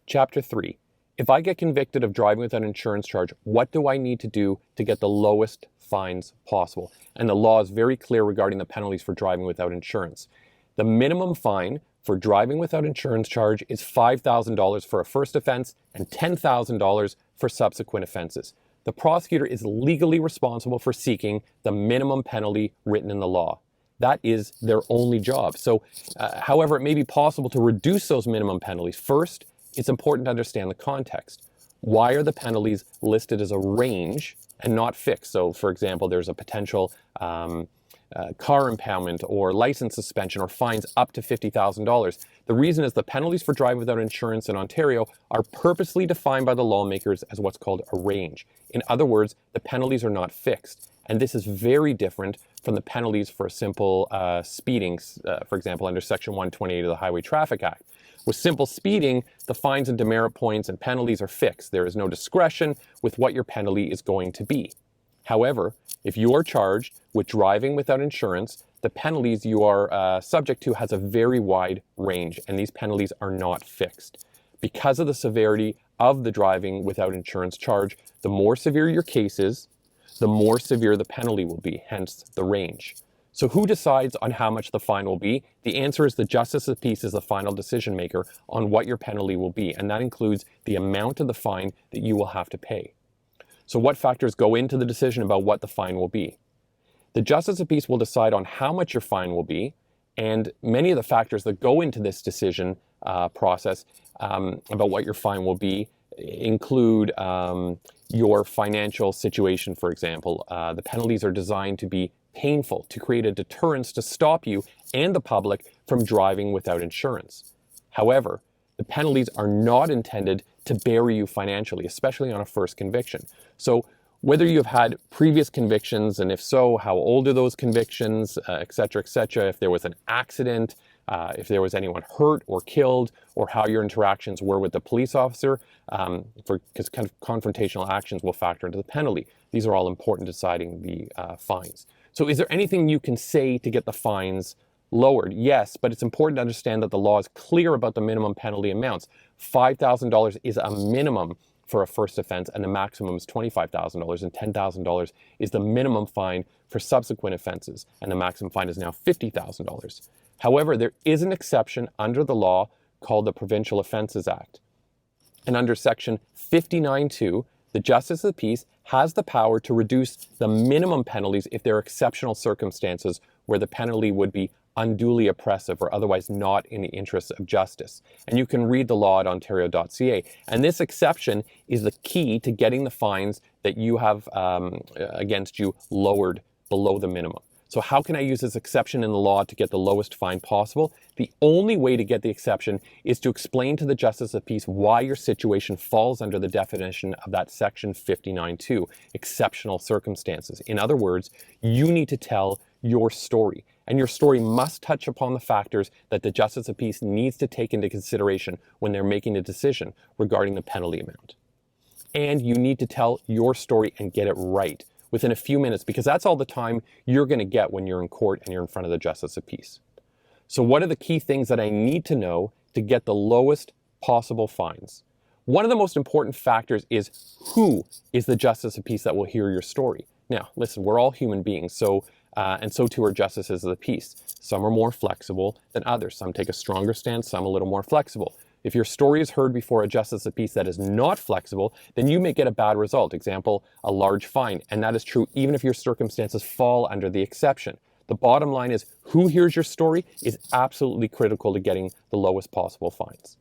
Chapter 3. If I get convicted of driving without an insurance charge, what do I need to do to get the lowest fines possible? And the law is very clear regarding the penalties for driving without insurance. The minimum fine for driving without insurance charge is $5,000 for a first offense and $10,000 for subsequent offenses. The prosecutor is legally responsible for seeking the minimum penalty written in the law. That is their only job. So, however, it may be possible to reduce those minimum penalties. First, it's important to understand the context. Why are the penalties listed as a range and not fixed? So, for example, there's a potential car impoundment or license suspension or fines up to $50,000. The reason is the penalties for driving without insurance in Ontario are purposely defined by the lawmakers as what's called a range. In other words, the penalties are not fixed. And this is very different from the penalties for simple speeding, for example, under Section 128 of the Highway Traffic Act. With simple speeding, the fines and demerit points and penalties are fixed. There is no discretion with what your penalty is going to be. However, if you are charged with driving without insurance, the penalties you are subject to has a very wide range, and these penalties are not fixed. Because of the severity of the driving without insurance charge, the more severe your case is, the more severe the penalty will be, hence the range. So who decides on how much the fine will be? The answer is the Justice of the Peace is the final decision maker on what your penalty will be, and that includes the amount of the fine that you will have to pay. So what factors go into the decision about what the fine will be? The Justice of Peace will decide on how much your fine will be, and many of the factors that go into this decision process about what your fine will be include your financial situation, for example. The penalties are designed to be painful, to create a deterrence to stop you and the public from driving without insurance. However, the penalties are not intended to bury you financially, especially on a first conviction. So whether you've had previous convictions, and if so, how old are those convictions, et cetera, if there was an accident, if there was anyone hurt or killed, or how your interactions were with the police officer, because kind of confrontational actions will factor into the penalty. These are all important deciding the fines. So is there anything you can say to get the fines lowered? Yes, but it's important to understand that the law is clear about the minimum penalty amounts. $5,000 is a minimum for a first offense, and the maximum is $25,000, and $10,000 is the minimum fine for subsequent offenses, and the maximum fine is now $50,000. However, there is an exception under the law called the Provincial Offences Act. And under Section 59.2, the Justice of the Peace has the power to reduce the minimum penalties if there are exceptional circumstances where the penalty would be unduly oppressive or otherwise not in the interests of justice. And you can read the law at ontario.ca. And this exception is the key to getting the fines that you have against you lowered below the minimum. So how can I use this exception in the law to get the lowest fine possible? The only way to get the exception is to explain to the Justice of Peace why your situation falls under the definition of that Section 59.2, exceptional circumstances. In other words, you need to tell your story, and your story must touch upon the factors that the Justice of Peace needs to take into consideration when they're making a decision regarding the penalty amount. And you need to tell your story and get it right within a few minutes, because that's all the time you're going to get when you're in court and you're in front of the Justice of Peace. So what are the key things that I need to know to get the lowest possible fines? One of the most important factors is who is the Justice of Peace that will hear your story. Now, listen, we're all human beings, and so too are Justices of the Peace. Some are more flexible than others. Some take a stronger stance, some a little more flexible. If your story is heard before a Justice of Peace that is not flexible, then you may get a bad result. Example, a large fine. And that is true even if your circumstances fall under the exception. The bottom line is who hears your story is absolutely critical to getting the lowest possible fines.